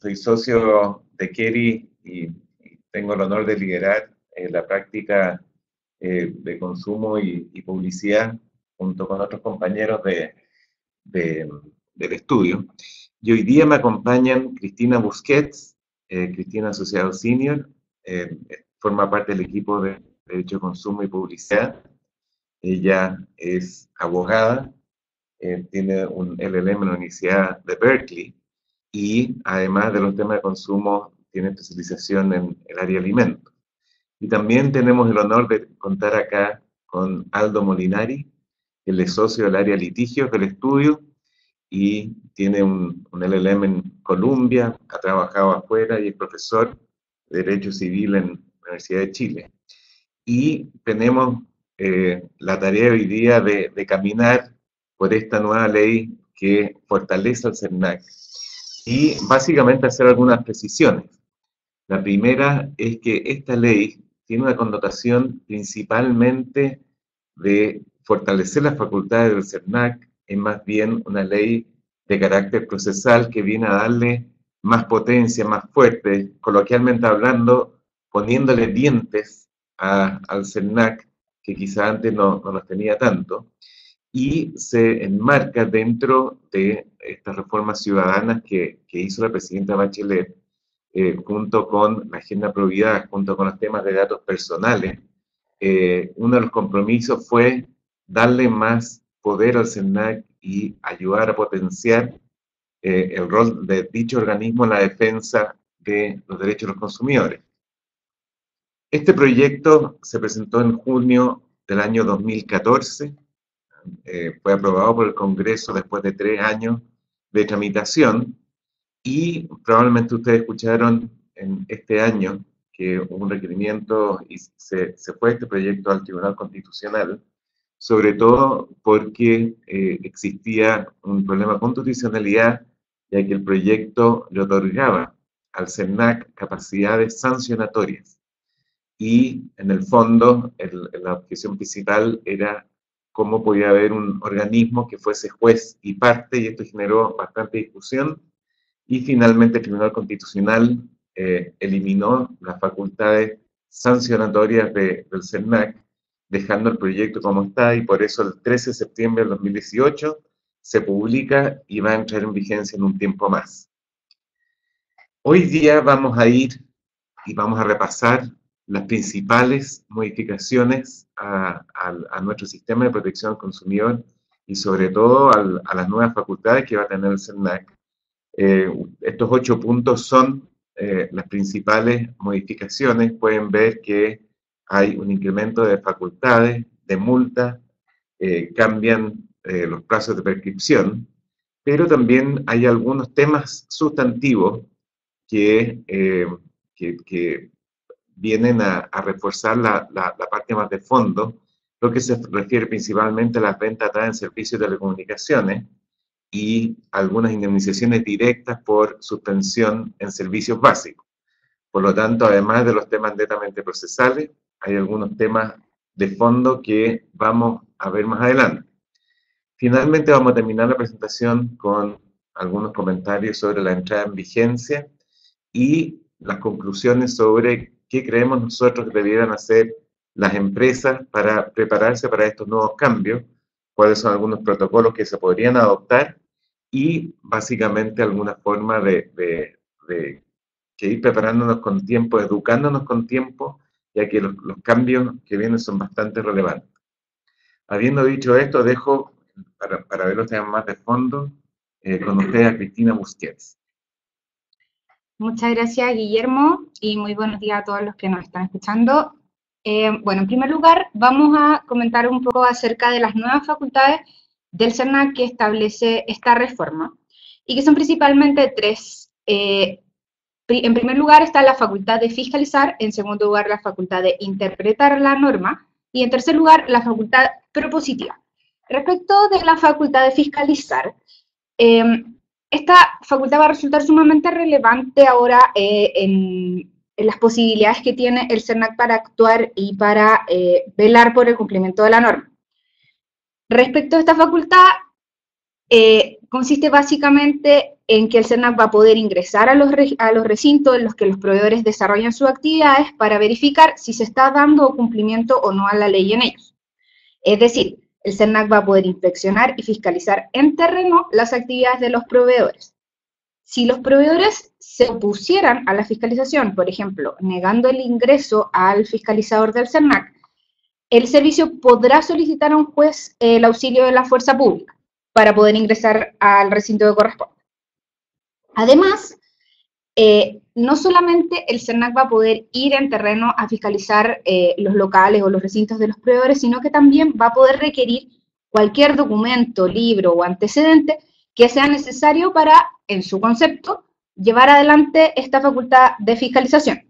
soy socio de Keri y tengo el honor de liderar la práctica de consumo y publicidad junto con otros compañeros de- del estudio. Y hoy día me acompañan Cristina Busquets, Cristina Asociado Senior, forma parte del equipo de Derecho de Consumo y Publicidad. Ella es abogada, tiene un LLM en la Universidad de Berkeley y además de los temas de consumo tiene especialización en el área de alimentos. Y también tenemos el honor de contar acá con Aldo Molinari, él es socio del área de litigios del estudio y tiene un LLM en Columbia, ha trabajado afuera y es profesor de Derecho Civil en la Universidad de Chile. Y tenemos la tarea hoy día de caminar por esta nueva ley que fortalece al CERNAC y básicamente hacer algunas precisiones. La primera es que esta ley tiene una connotación principalmente de fortalecer las facultades del CERNAC, es más bien una ley de carácter procesal que viene a darle más potencia, más fuerte, coloquialmente hablando, poniéndole dientes al CERNAC, que quizá antes no los tenía tanto, y se enmarca dentro de estas reformas ciudadanas que hizo la presidenta Bachelet, junto con la agenda probidad, junto con los temas de datos personales. Uno de los compromisos fue darle más poder al CERNAC y ayudar a potenciar el rol de dicho organismo en la defensa de los derechos de los consumidores. Este proyecto se presentó en junio del año 2014, fue aprobado por el Congreso después de 3 años de tramitación y probablemente ustedes escucharon en este año que hubo un requerimiento y se fue este proyecto al Tribunal Constitucional, sobre todo porque existía un problema de constitucionalidad, ya que el proyecto le otorgaba al CERNAC capacidades sancionatorias. Y en el fondo, la objeción principal era cómo podía haber un organismo que fuese juez y parte, y esto generó bastante discusión. Y finalmente el Tribunal Constitucional eliminó las facultades sancionatorias del CERNAC, dejando el proyecto como está, y por eso el 13 de septiembre del 2018 se publica y va a entrar en vigencia en un tiempo más. Hoy día vamos a ir y vamos a repasar las principales modificaciones a nuestro sistema de protección al consumidor y sobre todo a las nuevas facultades que va a tener el CERNAC. Estos 8 puntos son las principales modificaciones. Pueden ver que hay un incremento de facultades, de multas, cambian los plazos de prescripción, pero también hay algunos temas sustantivos que, que vienen a reforzar la parte más de fondo, lo que se refiere principalmente a las ventas dadas en servicios de telecomunicaciones y algunas indemnizaciones directas por suspensión en servicios básicos. Por lo tanto, además de los temas netamente procesales, hay algunos temas de fondo que vamos a ver más adelante. Finalmente vamos a terminar la presentación con algunos comentarios sobre la entrada en vigencia y las conclusiones sobre qué creemos nosotros que debieran hacer las empresas para prepararse para estos nuevos cambios, cuáles son algunos protocolos que se podrían adoptar y básicamente alguna forma de que ir preparándonos con tiempo, educándonos con tiempo, ya que los cambios que vienen son bastante relevantes. Habiendo dicho esto, dejo para ver los temas más de fondo con usted a Cristina Busquets. Muchas gracias, Guillermo, y muy buenos días a todos los que nos están escuchando. Bueno, en primer lugar, vamos a comentar un poco acerca de las nuevas facultades del CERNAC que establece esta reforma, y que son principalmente 3. En primer lugar está la facultad de fiscalizar, en segundo lugar la facultad de interpretar la norma, y en tercer lugar la facultad propositiva. Respecto de la facultad de fiscalizar, esta facultad va a resultar sumamente relevante ahora en las posibilidades que tiene el CERNAC para actuar y para velar por el cumplimiento de la norma. Respecto a esta facultad, consiste básicamente en que el CERNAC va a poder ingresar a los recintos en los que los proveedores desarrollan sus actividades para verificar si se está dando cumplimiento o no a la ley en ellos. Es decir, el CERNAC va a poder inspeccionar y fiscalizar en terreno las actividades de los proveedores. Si los proveedores se opusieran a la fiscalización, por ejemplo, negando el ingreso al fiscalizador del CERNAC, el servicio podrá solicitar a un juez el auxilio de la fuerza pública para poder ingresar al recinto que corresponde. Además, no solamente el CERNAC va a poder ir en terreno a fiscalizar los locales o los recintos de los proveedores, sino que también va a poder requerir cualquier documento, libro o antecedente que sea necesario para, en su concepto, llevar adelante esta facultad de fiscalización.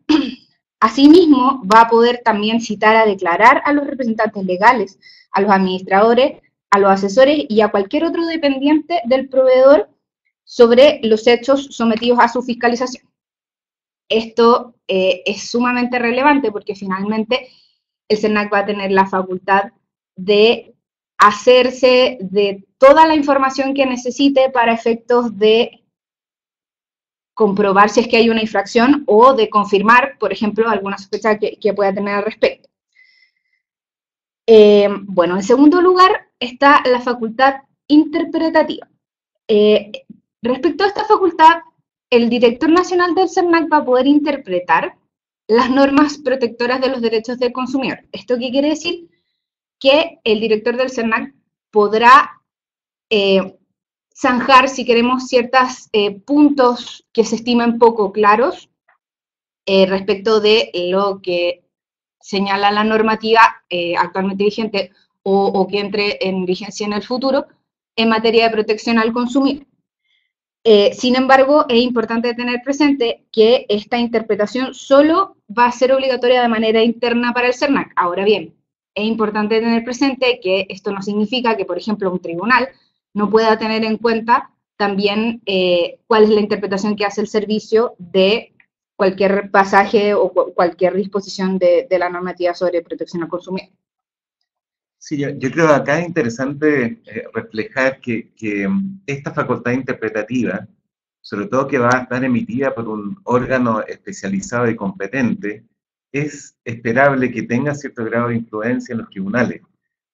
Asimismo, va a poder también citar a declarar a los representantes legales, a los administradores, a los asesores y a cualquier otro dependiente del proveedor sobre los hechos sometidos a su fiscalización. Esto es sumamente relevante porque finalmente el CERNAC va a tener la facultad de hacerse de toda la información que necesite para efectos de comprobar si es que hay una infracción o de confirmar, por ejemplo, alguna sospecha que pueda tener al respecto. Bueno, en segundo lugar está la facultad interpretativa. Respecto a esta facultad, el director nacional del CERNAC va a poder interpretar las normas protectoras de los derechos del consumidor. ¿Esto qué quiere decir? Que el director del CERNAC podrá zanjar, si queremos, ciertos puntos que se estiman poco claros respecto de lo que señala la normativa actualmente vigente o que entre en vigencia en el futuro en materia de protección al consumidor. Sin embargo, es importante tener presente que esta interpretación solo va a ser obligatoria de manera interna para el CERNAC. Ahora bien, es importante tener presente que esto no significa que, por ejemplo, un tribunal no pueda tener en cuenta también cuál es la interpretación que hace el servicio de cualquier pasaje o cualquier disposición de la normativa sobre protección al consumidor. Sí, yo creo que acá es interesante reflejar que esta facultad interpretativa, sobre todo que va a estar emitida por un órgano especializado y competente, es esperable que tenga cierto grado de influencia en los tribunales.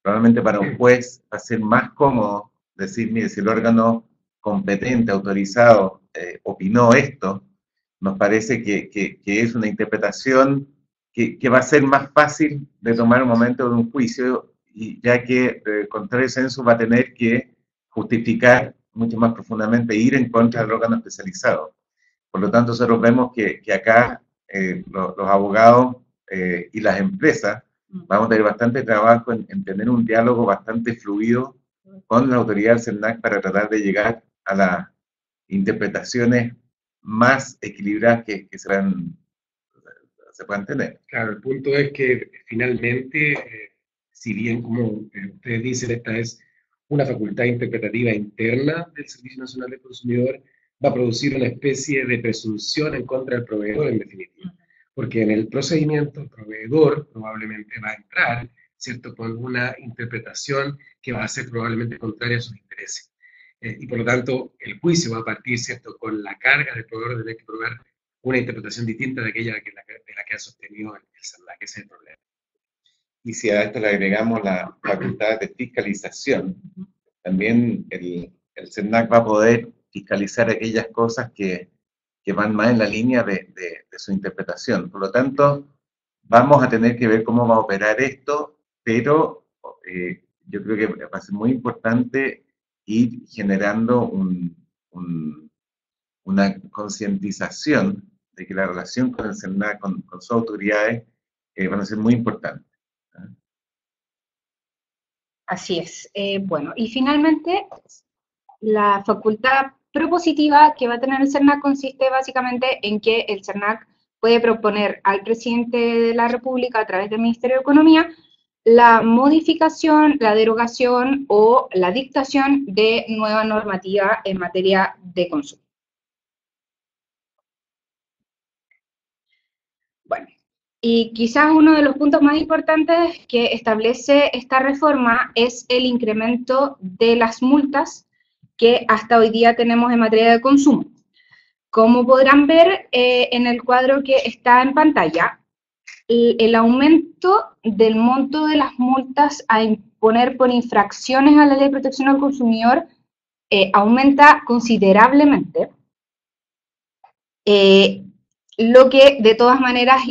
Probablemente para un juez va a ser más cómodo decir, mire, si el órgano competente, autorizado, opinó esto, nos parece que es una interpretación que va a ser más fácil de tomar un momento de un juicio, y ya que, contrario censo, va a tener que justificar mucho más profundamente, ir en contra del órgano especializado. Por lo tanto, nosotros vemos que acá los abogados y las empresas vamos a tener bastante trabajo en tener un diálogo bastante fluido con la autoridad del CERNAC para tratar de llegar a las interpretaciones más equilibradas que se puedan tener. Claro, el punto es que finalmente, si bien, como ustedes dicen, esta es una facultad interpretativa interna del Servicio Nacional del Consumidor, va a producir una especie de presunción en contra del proveedor, en definitiva. Porque en el procedimiento el proveedor probablemente va a entrar, ¿cierto?, con una interpretación que va a ser probablemente contraria a sus intereses. Y por lo tanto, el juicio va a partir, ¿cierto?, con la carga del proveedor de tener que proveer una interpretación distinta de aquella de la que ha sostenido el CERNAC, que ese es el problema. Y si a esto le agregamos la facultad de fiscalización, también el CERNAC va a poder fiscalizar aquellas cosas que van más en la línea de su interpretación. Por lo tanto, vamos a tener que ver cómo va a operar esto, pero yo creo que va a ser muy importante ir generando una concientización de que la relación con el CERNAC, con sus autoridades, van a ser muy importantes. Así es. Bueno, y finalmente, la facultad propositiva que va a tener el CERNAC consiste básicamente en que el CERNAC puede proponer al presidente de la República, a través del Ministerio de Economía, la modificación, la derogación o la dictación de nueva normativa en materia de consumo. Bueno, y quizás uno de los puntos más importantes que establece esta reforma es el incremento de las multas que hasta hoy día tenemos en materia de consumo. Como podrán ver en el cuadro que está en pantalla, el aumento del monto de las multas a imponer por infracciones a la Ley de Protección al Consumidor aumenta considerablemente, lo que de todas maneras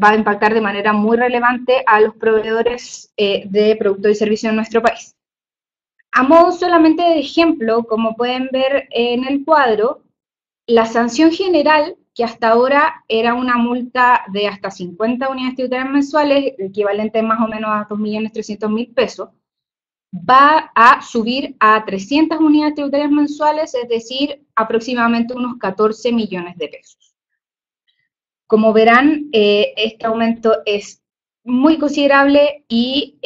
va a impactar de manera muy relevante a los proveedores de productos y servicios en nuestro país. A modo solamente de ejemplo, como pueden ver en el cuadro, la sanción general, que hasta ahora era una multa de hasta 50 unidades tributarias mensuales, equivalente más o menos a 2.300.000 pesos, va a subir a 300 unidades tributarias mensuales, es decir, aproximadamente unos 14 millones de pesos. Como verán, este aumento es muy considerable y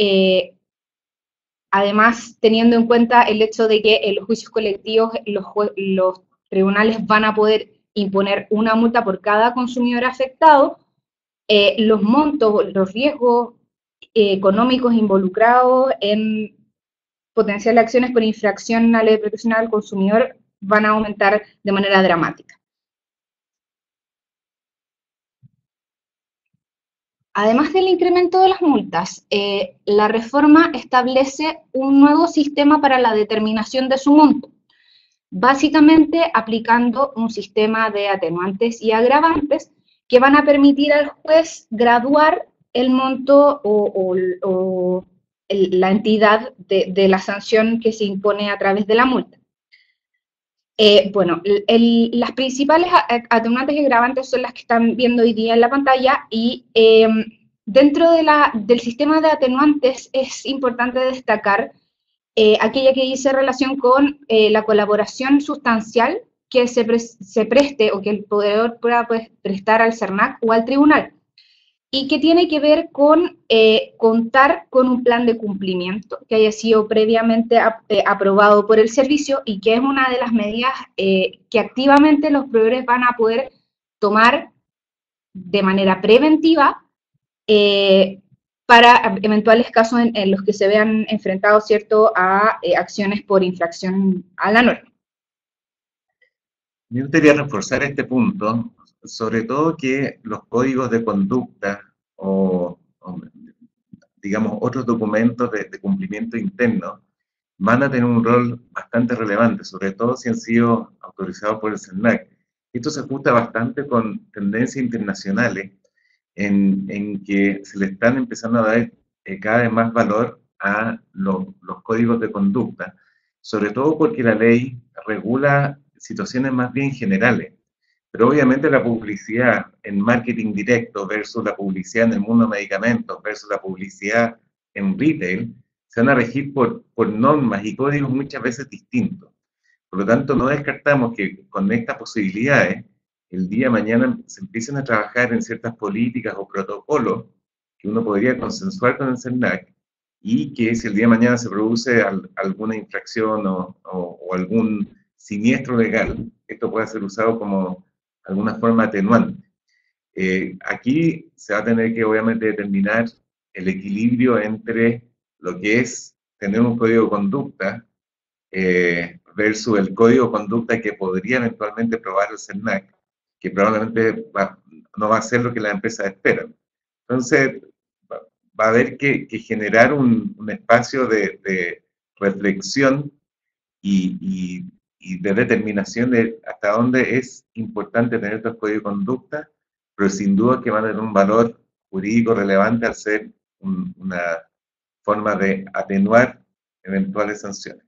además teniendo en cuenta el hecho de que en los juicios colectivos los tribunales van a poder imponer una multa por cada consumidor afectado, los montos, los riesgos económicos involucrados en potenciales acciones por infracción a la Ley de Protección al Consumidor van a aumentar de manera dramática. Además del incremento de las multas, la reforma establece un nuevo sistema para la determinación de su monto, básicamente aplicando un sistema de atenuantes y agravantes que van a permitir al juez graduar el monto o la entidad de la sanción que se impone a través de la multa. Bueno, las principales atenuantes y agravantes son las que están viendo hoy día en la pantalla y dentro del sistema de atenuantes es importante destacar aquella que dice relación con la colaboración sustancial que se preste o que el proveedor pueda prestar al SERNAC o al tribunal, y que tiene que ver con contar con un plan de cumplimiento que haya sido previamente aprobado por el servicio y que es una de las medidas que activamente los proveedores van a poder tomar de manera preventiva para eventuales casos en los que se vean enfrentados, ¿cierto?, a acciones por infracción a la norma. Me gustaría reforzar este punto, sobre todo que los códigos de conducta o digamos, otros documentos de cumplimiento interno van a tener un rol bastante relevante, sobre todo si han sido autorizados por el SERNAC. Esto se ajusta bastante con tendencias internacionales en que se le están empezando a dar cada vez más valor a los códigos de conducta, sobre todo porque la ley regula situaciones más bien generales. Pero obviamente la publicidad en marketing directo versus la publicidad en el mundo de medicamentos versus la publicidad en retail se van a regir por normas y códigos muchas veces distintos. Por lo tanto, no descartamos que con estas posibilidades, el día de mañana se empiecen a trabajar en ciertas políticas o protocolos que uno podría consensuar con el SERNAC y que si el día de mañana se produce alguna infracción o algún siniestro legal, esto pueda ser usado como alguna forma atenuante. Aquí se va a tener que obviamente determinar el equilibrio entre lo que es tener un código de conducta versus el código de conducta que podría eventualmente probar el SERNAC, que probablemente no va a ser lo que las empresas esperan. Entonces, va a haber que generar un espacio de reflexión y de determinación de hasta dónde es importante tener estos códigos de conducta, pero sin duda que van a tener un valor jurídico relevante al ser una forma de atenuar eventuales sanciones.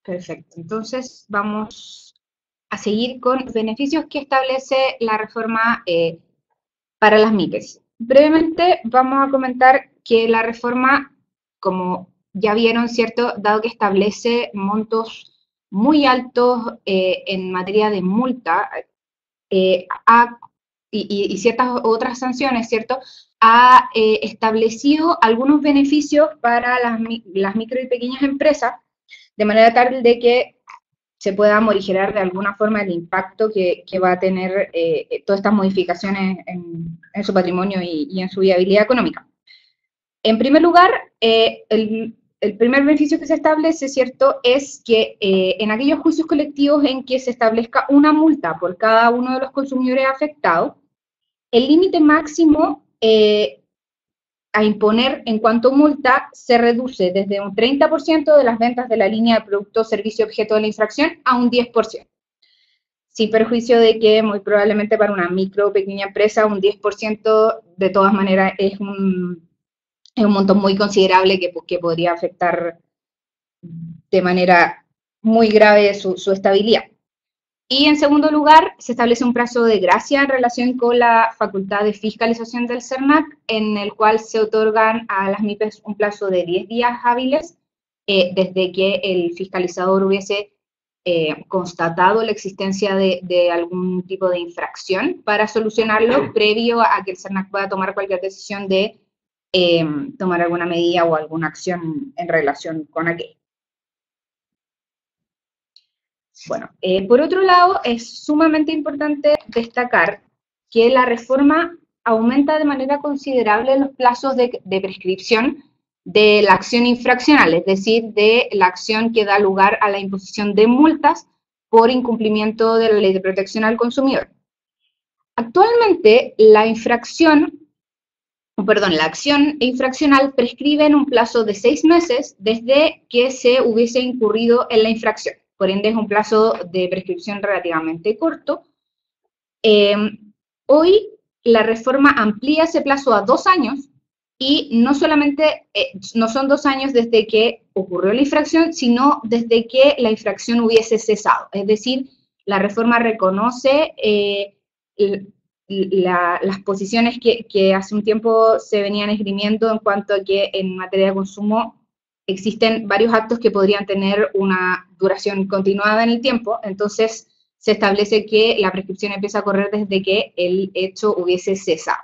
Perfecto, entonces vamos a seguir con los beneficios que establece la reforma para las MIPYMES. Brevemente vamos a comentar que la reforma, como ya vieron, ¿cierto?, dado que establece montos muy altos en materia de multa y ciertas otras sanciones, ¿cierto?, ha establecido algunos beneficios para las micro y pequeñas empresas, de manera tal de que se pueda morigerar de alguna forma el impacto que va a tener todas estas modificaciones en su patrimonio y en su viabilidad económica. En primer lugar, el primer beneficio que se establece, ¿cierto?, es que en aquellos juicios colectivos en que se establezca una multa por cada uno de los consumidores afectados, el límite máximo a imponer en cuanto a multa se reduce desde un 30% de las ventas de la línea de producto o servicio objeto de la infracción a un 10%. Sin perjuicio de que muy probablemente para una micro o pequeña empresa un 10% de todas maneras es un monto muy considerable que podría afectar de manera muy grave su estabilidad. Y en segundo lugar, se establece un plazo de gracia en relación con la facultad de fiscalización del CERNAC, en el cual se otorgan a las MIPES un plazo de 10 días hábiles desde que el fiscalizador hubiese constatado la existencia de algún tipo de infracción para solucionarlo previo a que el CERNAC pueda tomar cualquier decisión de tomar alguna medida o alguna acción en relación con aquello. Bueno, por otro lado, es sumamente importante destacar que la reforma aumenta de manera considerable los plazos de prescripción de la acción infraccional, es decir, de la acción que da lugar a la imposición de multas por incumplimiento de la Ley de Protección al Consumidor. Actualmente, la acción infraccional prescribe en un plazo de 6 meses desde que se hubiese incurrido en la infracción. Por ende, es un plazo de prescripción relativamente corto. Hoy, la reforma amplía ese plazo a 2 años, y no solamente, no son 2 años desde que ocurrió la infracción, sino desde que la infracción hubiese cesado. Es decir, la reforma reconoce las posiciones que hace un tiempo se venían esgrimiendo en cuanto a que en materia de consumo existen varios actos que podrían tener una duración continuada en el tiempo. Entonces se establece que la prescripción empieza a correr desde que el hecho hubiese cesado.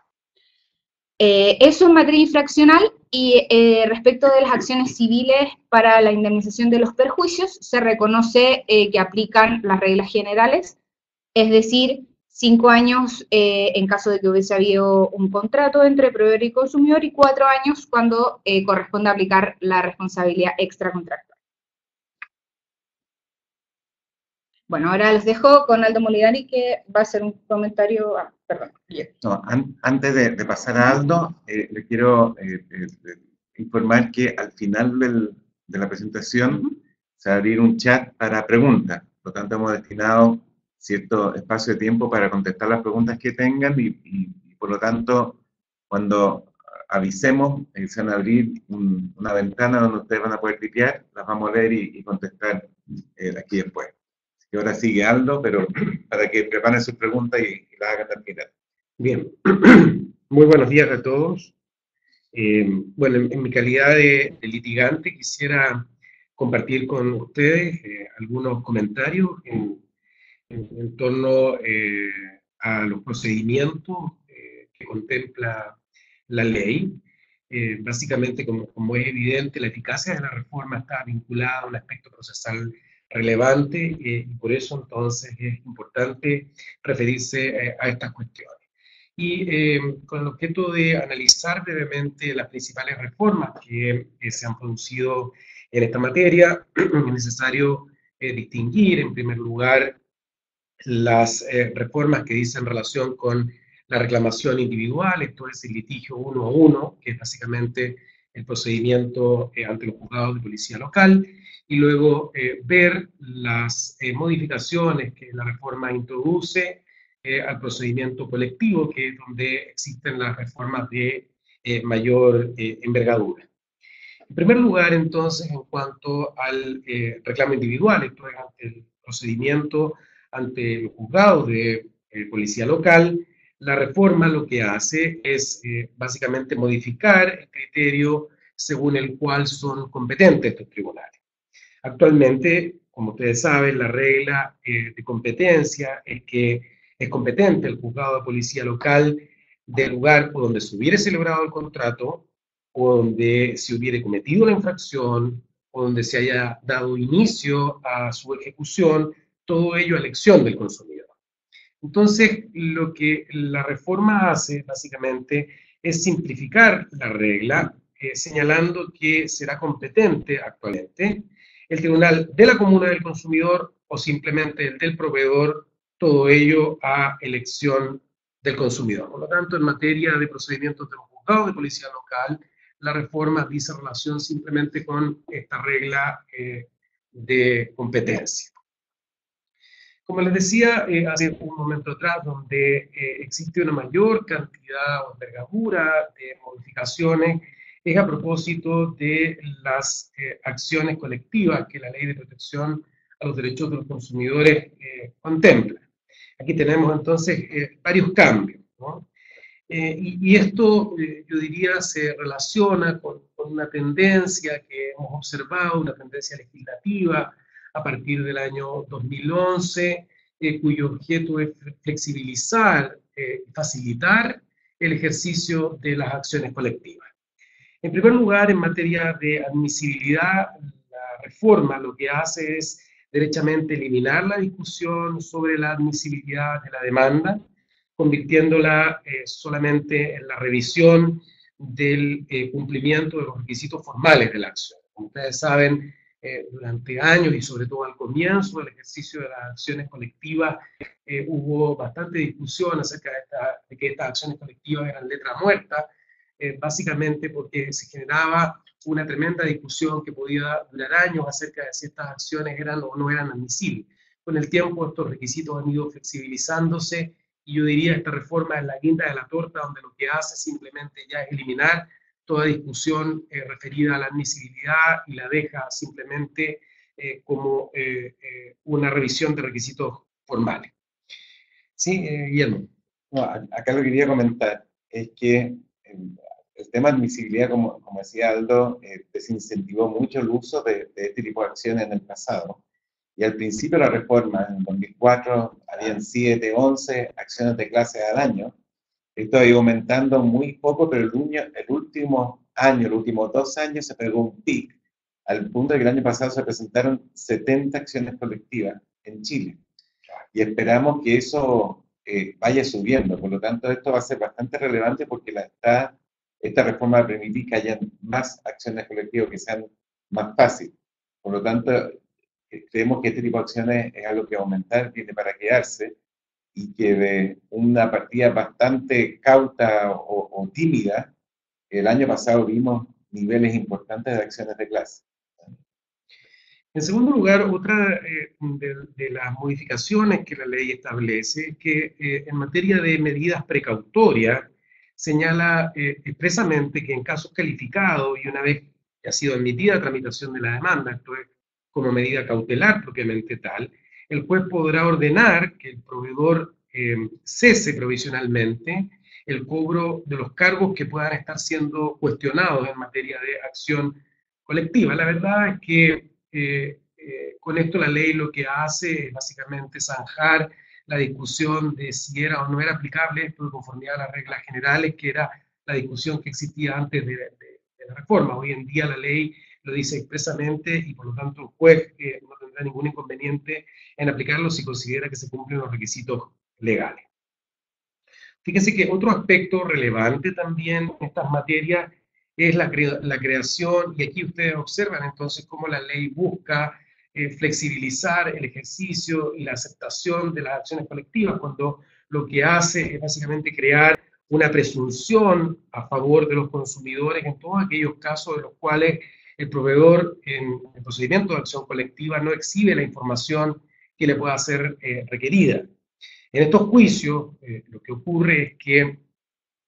Eso en materia infraccional. Y respecto de las acciones civiles para la indemnización de los perjuicios, se reconoce que aplican las reglas generales, es decir, 5 años en caso de que hubiese habido un contrato entre proveedor y consumidor, y 4 años cuando corresponde aplicar la responsabilidad extracontractual. Bueno, ahora les dejo con Aldo Molinari, que va a hacer un comentario. No, antes de pasar a Aldo, le quiero informar que al final de la presentación se va a abrir un chat para preguntas. Por lo tanto, hemos destinado cierto espacio de tiempo para contestar las preguntas que tengan, y por lo tanto, cuando avisemos, se van a abrir una ventana donde ustedes van a poder cliquear, las vamos a leer y contestar aquí después. Y ahora sigue Aldo, pero para que preparen sus preguntas y las hagan al final. Bien, muy buenos días a todos. Bueno, en mi calidad de litigante quisiera compartir con ustedes algunos comentarios en torno a los procedimientos que contempla la ley. Básicamente, como es evidente, la eficacia de la reforma está vinculada a un aspecto procesal relevante, y por eso entonces es importante referirse a estas cuestiones. Y con el objeto de analizar brevemente las principales reformas que se han producido en esta materia, es necesario distinguir, en primer lugar, las reformas que dicen relación con la reclamación individual, esto es el litigio 1 a 1, que es básicamente el procedimiento ante los juzgados de policía local, y luego ver las modificaciones que la reforma introduce al procedimiento colectivo, que es donde existen las reformas de mayor envergadura. En primer lugar, entonces, en cuanto al reclamo individual, esto es ante el procedimiento ante los juzgados de policía local, la reforma lo que hace es básicamente modificar el criterio según el cual son competentes estos tribunales. Actualmente, como ustedes saben, la regla de competencia es que es competente el juzgado de policía local del lugar por donde se hubiera celebrado el contrato, o donde se hubiera cometido la infracción, o donde se haya dado inicio a su ejecución, todo ello a elección del consumidor. Entonces, lo que la reforma hace, básicamente, es simplificar la regla señalando que será competente actualmente el Tribunal de la Comuna del Consumidor o simplemente el del proveedor, todo ello a elección del consumidor. Por lo tanto, en materia de procedimientos de los juzgados de policía local, la reforma dice relación simplemente con esta regla de competencia. Como les decía hace un momento atrás, donde existe una mayor cantidad o envergadura de modificaciones, es a propósito de las acciones colectivas que la Ley de Protección a los Derechos de los Consumidores contempla. Aquí tenemos entonces varios cambios, ¿no? Y esto, yo diría, se relaciona con una tendencia que hemos observado, una tendencia legislativa a partir del año 2011, cuyo objeto es flexibilizar y facilitar el ejercicio de las acciones colectivas. En primer lugar, en materia de admisibilidad, la reforma lo que hace es derechamente eliminar la discusión sobre la admisibilidad de la demanda, convirtiéndola solamente en la revisión del cumplimiento de los requisitos formales de la acción. Como ustedes saben, durante años y sobre todo al comienzo del ejercicio de las acciones colectivas, hubo bastante discusión acerca de que estas acciones colectivas eran letra muerta, básicamente porque se generaba una tremenda discusión que podía durar años acerca de si estas acciones eran o no eran admisibles. Con el tiempo estos requisitos han ido flexibilizándose y yo diría esta reforma es la guinda de la torta, donde lo que hace simplemente ya es eliminar toda discusión referida a la admisibilidad y la deja simplemente como una revisión de requisitos formales. Sí, Guillermo. No, acá lo que quería comentar es que el tema de admisibilidad, como decía Aldo, desincentivó mucho el uso de este tipo de acciones en el pasado. Y al principio de la reforma, en 2004, habían 7, 11 acciones de clase al año. Esto ha ido aumentando muy poco, pero el último año, los últimos 2 años, se pegó un pic, al punto de que el año pasado se presentaron 70 acciones colectivas en Chile. Y esperamos que eso vaya subiendo. Por lo tanto, esto va a ser bastante relevante porque esta reforma va a permitir que haya más acciones colectivas que sean más fáciles. Por lo tanto, creemos que este tipo de acciones es algo que va a aumentar, viene para quedarse, y que de una partida bastante cauta o tímida, el año pasado vimos niveles importantes de acciones de clase. En segundo lugar, otra de las modificaciones que la ley establece es que en materia de medidas precautorias señala expresamente que en casos calificados y una vez que ha sido admitida la tramitación de la demanda, esto es como medida cautelar propiamente tal, el juez podrá ordenar que el proveedor cese provisionalmente el cobro de los cargos que puedan estar siendo cuestionados en materia de acción colectiva. La verdad es que con esto la ley lo que hace es básicamente zanjar la discusión de si era o no era aplicable esto de conformidad a las reglas generales, que era la discusión que existía antes de la reforma. Hoy en día la ley lo dice expresamente y por lo tanto el juez no tendrá ningún inconveniente en aplicarlo si considera que se cumplen los requisitos legales. Fíjense que otro aspecto relevante también en estas materias es la creación, y aquí ustedes observan entonces cómo la ley busca flexibilizar el ejercicio y la aceptación de las acciones colectivas, cuando lo que hace es básicamente crear una presunción a favor de los consumidores en todos aquellos casos en los cuales el proveedor en el procedimiento de acción colectiva no exhibe la información que le pueda ser requerida. En estos juicios, lo que ocurre es que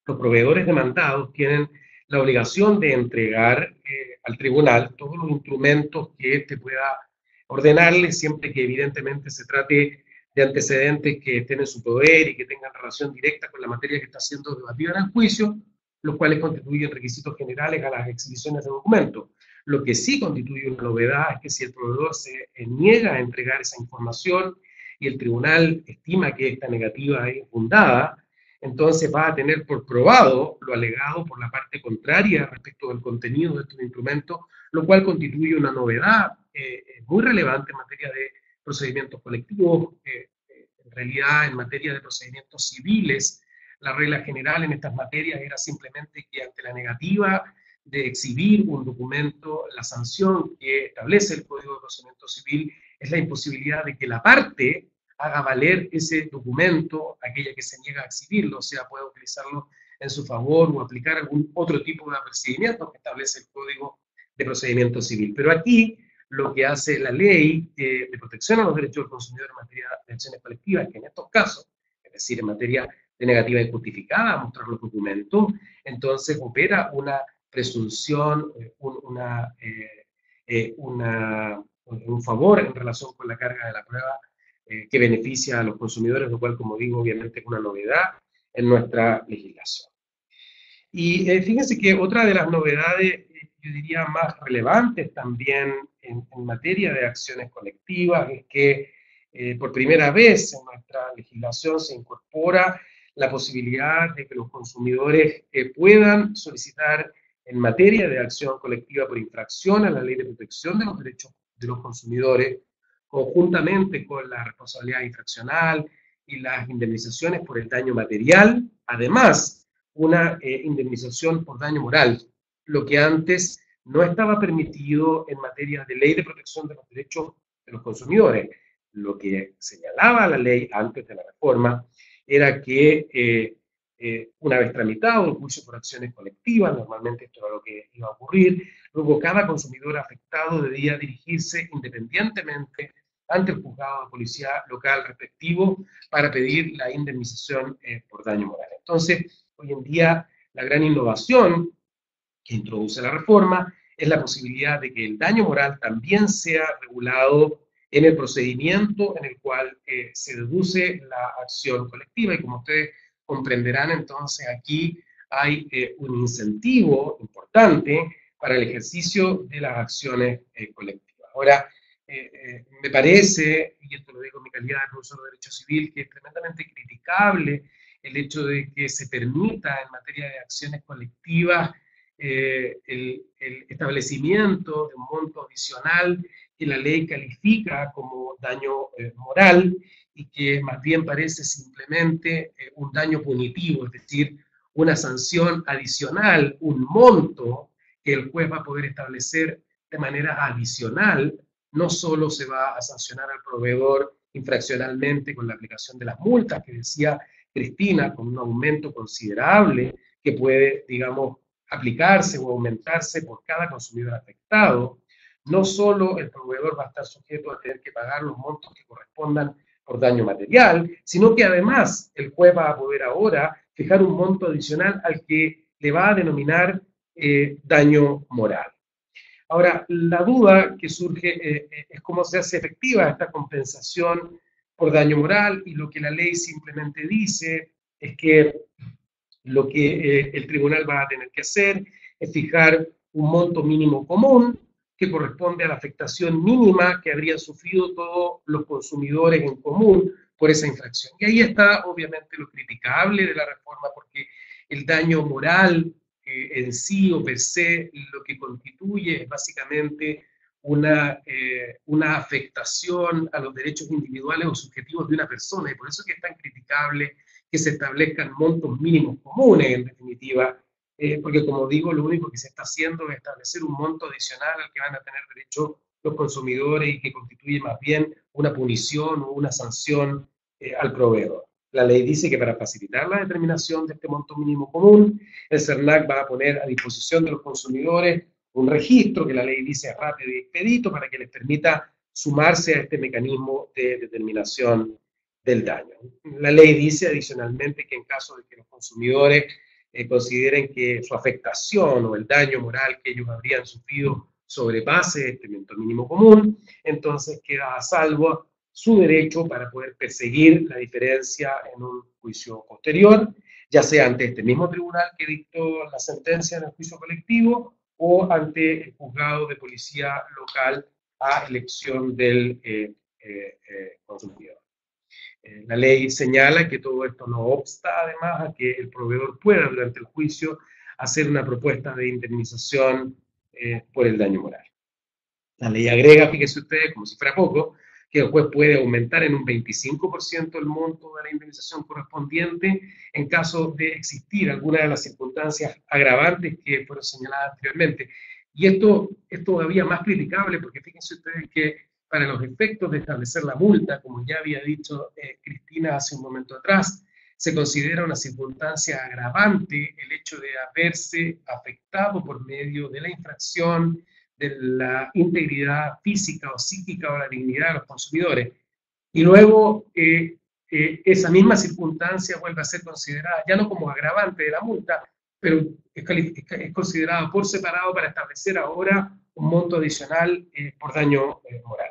los proveedores demandados tienen la obligación de entregar al tribunal todos los instrumentos que éste pueda ordenarle, siempre que evidentemente se trate de antecedentes que estén en su poder y que tengan relación directa con la materia que está siendo debatida en el juicio, los cuales constituyen requisitos generales a las exhibiciones de documentos. Lo que sí constituye una novedad es que si el proveedor se niega a entregar esa información y el tribunal estima que esta negativa es infundada, entonces va a tener por probado lo alegado por la parte contraria respecto del contenido de estos instrumentos, lo cual constituye una novedad muy relevante en materia de procedimientos colectivos. En realidad, en materia de procedimientos civiles, la regla general en estas materias era simplemente que ante la negativa de exhibir un documento, la sanción que establece el Código de Procedimiento Civil es la imposibilidad de que la parte haga valer ese documento, aquella que se niega a exhibirlo, o sea, pueda utilizarlo en su favor o aplicar algún otro tipo de procedimiento que establece el Código de Procedimiento Civil. Pero aquí lo que hace la ley de protección a los derechos del consumidor en materia de acciones colectivas, que en estos casos, es decir, en materia de negativa injustificada a mostrar los documentos, entonces opera una presunción, un favor en relación con la carga de la prueba que beneficia a los consumidores, lo cual, como digo, obviamente es una novedad en nuestra legislación. Y fíjense que otra de las novedades, yo diría más relevantes también en materia de acciones colectivas, es que por primera vez en nuestra legislación se incorpora la posibilidad de que los consumidores puedan solicitar en materia de acción colectiva por infracción a la Ley de Protección de los Derechos de los Consumidores, conjuntamente con la responsabilidad infraccional y las indemnizaciones por el daño material, además una indemnización por daño moral, lo que antes no estaba permitido en materia de Ley de Protección de los Derechos de los Consumidores. Lo que señalaba la ley antes de la reforma era que una vez tramitado un juicio por acciones colectivas, normalmente esto era lo que iba a ocurrir, luego cada consumidor afectado debía dirigirse independientemente ante el juzgado de policía local respectivo para pedir la indemnización por daño moral. Entonces, hoy en día, la gran innovación que introduce la reforma es la posibilidad de que el daño moral también sea regulado en el procedimiento en el cual se deduce la acción colectiva. Y como ustedes comprenderán, entonces aquí hay un incentivo importante para el ejercicio de las acciones colectivas. Ahora, me parece, y esto lo digo en mi calidad de profesor de Derecho Civil, que es tremendamente criticable el hecho de que se permita en materia de acciones colectivas el establecimiento de un monto adicional que la ley califica como daño moral y que más bien parece simplemente un daño punitivo, es decir, una sanción adicional, un monto que el juez va a poder establecer de manera adicional. No solo se va a sancionar al proveedor infraccionalmente con la aplicación de las multas que decía Cristina, con un aumento considerable que puede, digamos, aplicarse o aumentarse por cada consumidor afectado, no solo el proveedor va a estar sujeto a tener que pagar los montos que correspondan por daño material, sino que además el juez va a poder ahora fijar un monto adicional al que le va a denominar daño moral. Ahora, la duda que surge es cómo se hace efectiva esta compensación por daño moral, y lo que la ley simplemente dice es que lo que el tribunal va a tener que hacer es fijar un monto mínimo común que corresponde a la afectación mínima que habrían sufrido todos los consumidores en común por esa infracción. Y ahí está obviamente lo criticable de la reforma, porque el daño moral en sí o per se lo que constituye es básicamente una afectación a los derechos individuales o subjetivos de una persona, y por eso es que es tan criticable que se establezcan montos mínimos comunes, en definitiva, porque como digo, lo único que se está haciendo es establecer un monto adicional al que van a tener derecho los consumidores y que constituye más bien una punición o una sanción al proveedor. La ley dice que para facilitar la determinación de este monto mínimo común, el CERNAC va a poner a disposición de los consumidores un registro que la ley dice es rápido y expedito para que les permita sumarse a este mecanismo de determinación del daño. La ley dice adicionalmente que en caso de que los consumidores consideren que su afectación o el daño moral que ellos habrían sufrido sobrepase este monto mínimo común, entonces queda a salvo su derecho para poder perseguir la diferencia en un juicio posterior, ya sea ante este mismo tribunal que dictó la sentencia en el juicio colectivo o ante el juzgado de policía local a elección del consumidor. La ley señala que todo esto no obsta, además, a que el proveedor pueda, durante el juicio, hacer una propuesta de indemnización por el daño moral. La ley agrega, fíjense ustedes, como si fuera poco, que el juez puede aumentar en un 25% el monto de la indemnización correspondiente en caso de existir alguna de las circunstancias agravantes que fueron señaladas anteriormente. Y esto es todavía más criticable porque fíjense ustedes que para los efectos de establecer la multa, como ya había dicho Cristina hace un momento atrás, se considera una circunstancia agravante el hecho de haberse afectado por medio de la infracción de la integridad física o psíquica o la dignidad de los consumidores. Y luego esa misma circunstancia vuelve a ser considerada ya no como agravante de la multa, pero es considerado por separado para establecer ahora un monto adicional por daño moral.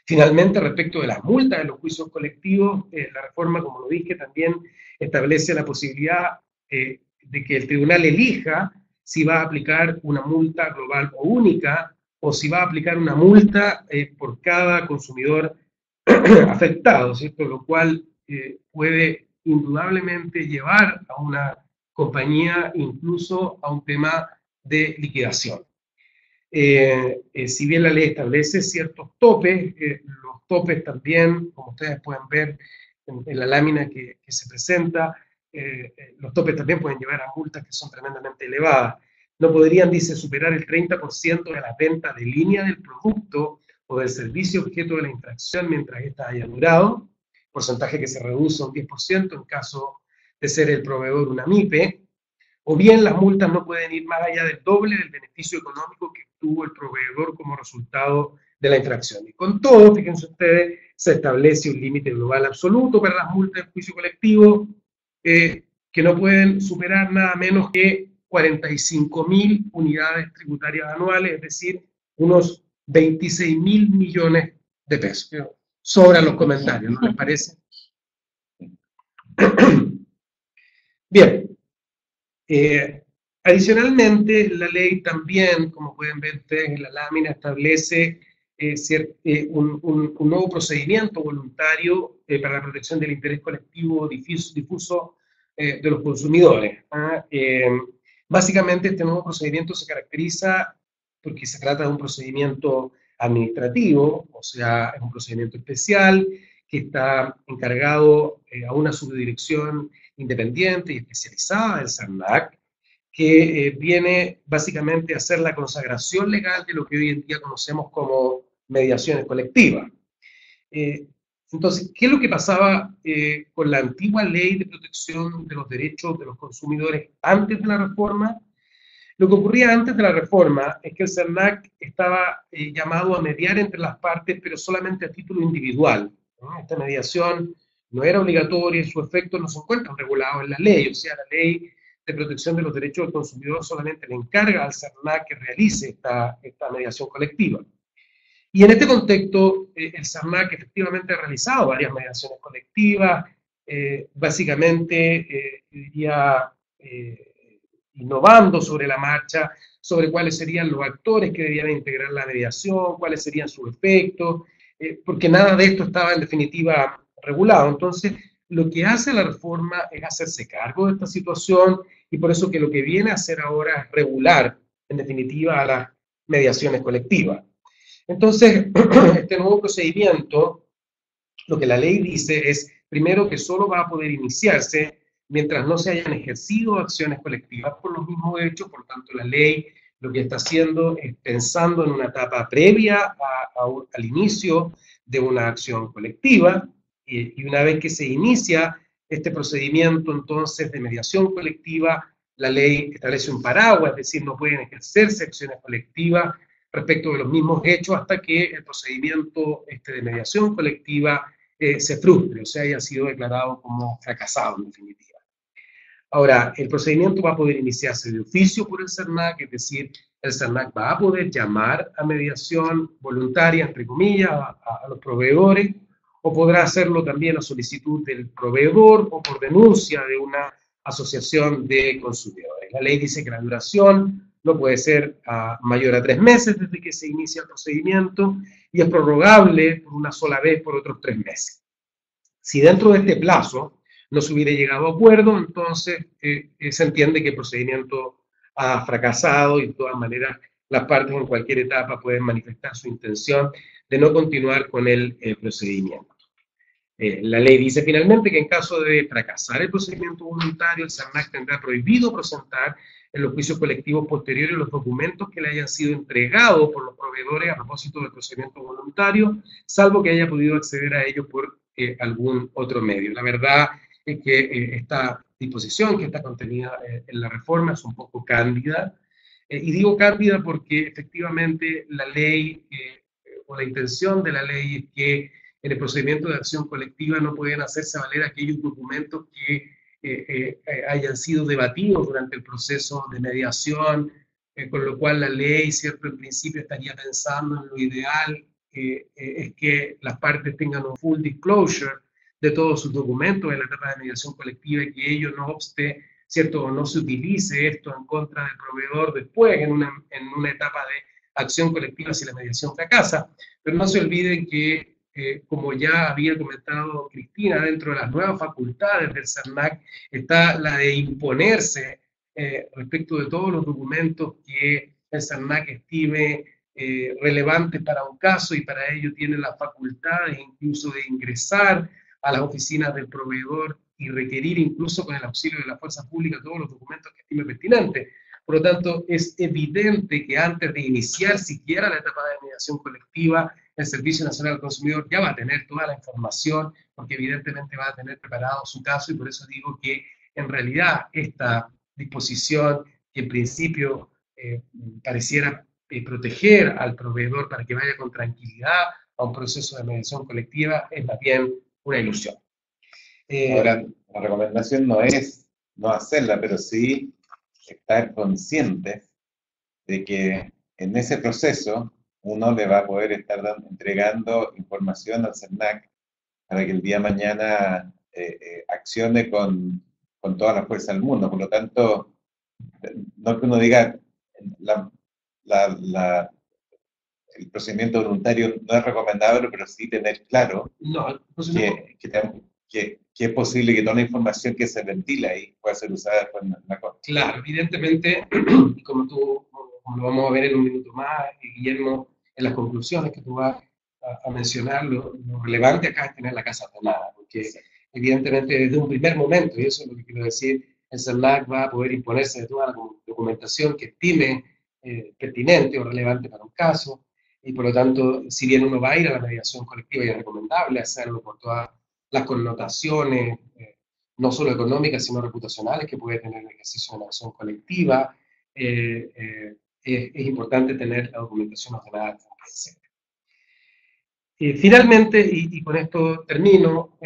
Finalmente, respecto de las multas de los juicios colectivos, la reforma, como lo dije, también establece la posibilidad de que el tribunal elija si va a aplicar una multa global o única, o si va a aplicar una multa por cada consumidor afectado, ¿cierto? Lo cual puede indudablemente llevar a una compañía incluso a un tema de liquidación. Si bien la ley establece ciertos topes, los topes también, como ustedes pueden ver en la lámina que se presenta, los topes también pueden llevar a multas que son tremendamente elevadas. No podrían, dice, superar el 30% de la venta de línea del producto o del servicio objeto de la infracción mientras ésta haya durado, porcentaje que se reduce a un 10% en caso de ser el proveedor una MIPE, o bien las multas no pueden ir más allá del doble del beneficio económico que tuvo el proveedor como resultado de la infracción. Y con todo, fíjense ustedes, se establece un límite global absoluto para las multas de juicio colectivo que no pueden superar nada menos que 45.000 unidades tributarias anuales, es decir, unos 26.000 millones de pesos. Sobran los comentarios, ¿no les parece? Bien. Adicionalmente, la ley también, como pueden ver ustedes en la lámina, establece un nuevo procedimiento voluntario para la protección del interés colectivo difuso de los consumidores. Básicamente, este nuevo procedimiento se caracteriza porque se trata de un procedimiento administrativo, o sea, es un procedimiento especial que está encargado a una subdirección independiente y especializada del CERNAC, que viene básicamente a hacer la consagración legal de lo que hoy en día conocemos como mediaciones colectivas. Entonces, ¿qué es lo que pasaba con la antigua ley de protección de los derechos de los consumidores antes de la reforma? Lo que ocurría antes de la reforma es que el CERNAC estaba llamado a mediar entre las partes, pero solamente a título individual, ¿no? Esta mediación no era obligatoria y sus efectos no se encuentran regulados en la ley, o sea, la ley de protección de los derechos del consumidor solamente le encarga al CERNAC que realice esta mediación colectiva. Y en este contexto, el CERNAC efectivamente ha realizado varias mediaciones colectivas, básicamente iría innovando sobre la marcha, sobre cuáles serían los actores que debían integrar la mediación, cuáles serían sus efectos, porque nada de esto estaba en definitiva regulado. Entonces, lo que hace la reforma es hacerse cargo de esta situación y por eso que lo que viene a hacer ahora es regular, en definitiva, a las mediaciones colectivas. Entonces, este nuevo procedimiento, lo que la ley dice es, primero, que solo va a poder iniciarse mientras no se hayan ejercido acciones colectivas por los mismos hechos. Por tanto, la ley lo que está haciendo es pensando en una etapa previa al inicio de una acción colectiva, y una vez que se inicia este procedimiento entonces de mediación colectiva, la ley establece un paraguas, es decir, no pueden ejercerse acciones colectivas respecto de los mismos hechos hasta que el procedimiento de mediación colectiva se frustre, o sea, haya sido declarado como fracasado en definitiva. Ahora, el procedimiento va a poder iniciarse de oficio por el CERNAC, es decir, el CERNAC va a poder llamar a mediación voluntaria, entre comillas, a los proveedores, o podrá hacerlo también a solicitud del proveedor o por denuncia de una asociación de consumidores. La ley dice que la duración no puede ser mayor a 3 meses desde que se inicia el procedimiento y es prorrogable por una sola vez por otros 3 meses. Si dentro de este plazo no se hubiera llegado a acuerdo, entonces se entiende que el procedimiento ha fracasado y de todas maneras las partes en cualquier etapa pueden manifestar su intención de no continuar con el procedimiento. La ley dice finalmente que en caso de fracasar el procedimiento voluntario, el SERNAC tendrá prohibido presentar en los juicios colectivos posteriores los documentos que le hayan sido entregados por los proveedores a propósito del procedimiento voluntario, salvo que haya podido acceder a ellos por algún otro medio. La verdad es que esta disposición que está contenida en la reforma es un poco cándida, y digo cándida porque efectivamente la ley o la intención de la ley es que en el procedimiento de acción colectiva no pueden hacerse valer aquellos documentos que hayan sido debatidos durante el proceso de mediación, con lo cual la ley, cierto, en principio estaría pensando en lo ideal, es que las partes tengan un full disclosure de todos sus documentos en la etapa de mediación colectiva y que ello no obste, cierto, no se utilice esto en contra del proveedor después en una etapa de acción colectiva si la mediación fracasa. Pero no se olviden que como ya había comentado Cristina, dentro de las nuevas facultades del SERNAC está la de imponerse respecto de todos los documentos que el SERNAC estime relevantes para un caso, y para ello tiene las facultades incluso de ingresar a las oficinas del proveedor y requerir incluso con el auxilio de la fuerza pública todos los documentos que estime pertinentes. Por lo tanto, es evidente que antes de iniciar siquiera la etapa de mediación colectiva, el Servicio Nacional del Consumidor ya va a tener toda la información, porque evidentemente va a tener preparado su caso, y por eso digo que en realidad esta disposición, que en principio pareciera proteger al proveedor para que vaya con tranquilidad a un proceso de mediación colectiva, es más bien una ilusión. Ahora, la recomendación no es no hacerla, pero sí estar conscientes de que en ese proceso uno le va a poder estar entregando información al SERNAC para que el día de mañana accione con toda la fuerza del mundo. Por lo tanto, no que uno diga el procedimiento voluntario no es recomendable, pero sí tener claro que es posible que toda la información que se ventila ahí pueda ser usada después en la corte. Claro, evidentemente, y como lo vamos a ver en un minuto más, Guillermo, en las conclusiones que tú vas a mencionar, lo relevante acá es tener la casa ordenada, porque sí, evidentemente desde un primer momento, y eso es lo que quiero decir, el SERNAC va a poder imponerse de toda la documentación que estime pertinente o relevante para un caso, y por lo tanto, si bien uno va a ir a la mediación colectiva, y es recomendable hacerlo por todas las connotaciones, no solo económicas, sino reputacionales que puede tener el ejercicio de la acción colectiva, es importante tener la documentación ordenada. Finalmente, y con esto termino,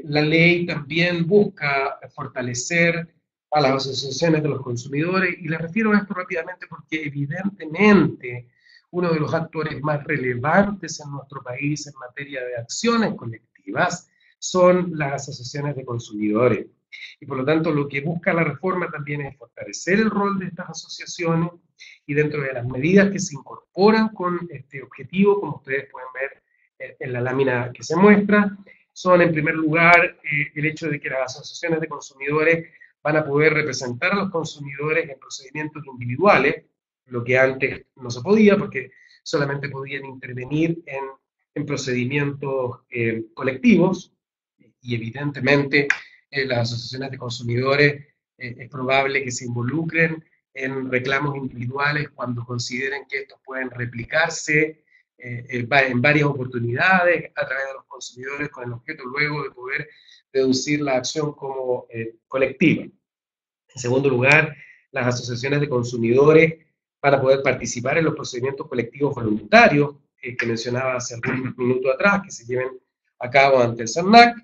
la ley también busca fortalecer a las asociaciones de los consumidores, y les refiero a esto rápidamente porque evidentemente uno de los actores más relevantes en nuestro país en materia de acciones colectivas son las asociaciones de consumidores. Y por lo tanto, lo que busca la reforma también es fortalecer el rol de estas asociaciones, y dentro de las medidas que se incorporan con este objetivo, como ustedes pueden ver en la lámina que se muestra, son en primer lugar el hecho de que las asociaciones de consumidores van a poder representar a los consumidores en procedimientos individuales, lo que antes no se podía porque solamente podían intervenir en procedimientos colectivos, y evidentemente las asociaciones de consumidores es probable que se involucren en reclamos individuales cuando consideren que estos pueden replicarse en varias oportunidades a través de los consumidores, con el objeto luego de poder deducir la acción como colectiva. En segundo lugar, las asociaciones de consumidores van a poder participar en los procedimientos colectivos voluntarios que mencionaba hace algunos minutos atrás, que se lleven a cabo ante el SERNAC.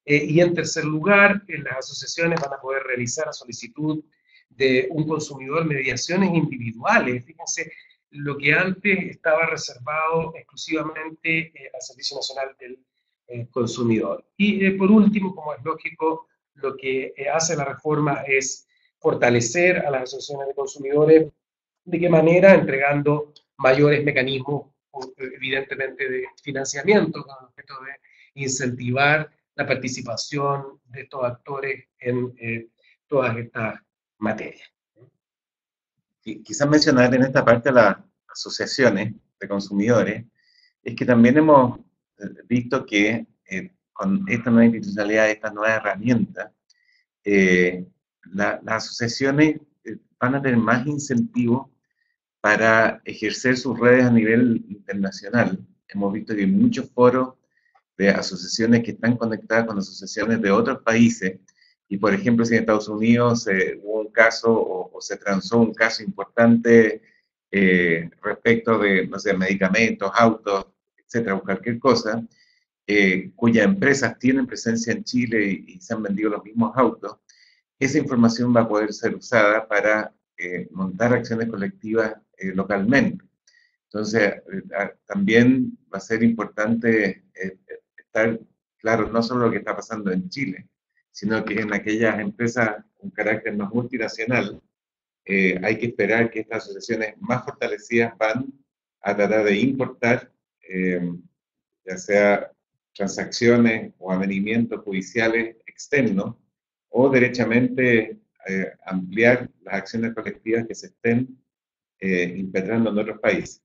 Y en tercer lugar, las asociaciones van a poder realizar a solicitud de un consumidor mediaciones individuales. Fíjense, lo que antes estaba reservado exclusivamente al Servicio Nacional del Consumidor. Y por último, como es lógico, lo que hace la reforma es fortalecer a las asociaciones de consumidores. ¿De qué manera? Entregando mayores mecanismos, evidentemente, de financiamiento, con el objeto de incentivar la participación de estos actores en todas estas materias. quizás mencionar en esta parte las asociaciones de consumidores, es que también hemos visto que con esta nueva institucionalidad, esta nueva herramienta, las asociaciones van a tener más incentivos para ejercer sus redes a nivel internacional. Hemos visto que hay muchos foros de asociaciones que están conectadas con asociaciones de otros países, y por ejemplo, si en Estados Unidos hubo un caso o se transó un caso importante respecto de, no sé, medicamentos, autos, etcétera, o cualquier cosa, cuyas empresas tienen presencia en Chile y se han vendido los mismos autos, esa información va a poder ser usada para montar acciones colectivas localmente. Entonces, también va a ser importante estar claro no solo lo que está pasando en Chile, sino que en aquellas empresas con carácter más multinacional, hay que esperar que estas asociaciones más fortalecidas van a tratar de importar, ya sea transacciones o avenimientos judiciales externos, o derechamente ampliar las acciones colectivas que se estén impetrando en otros países.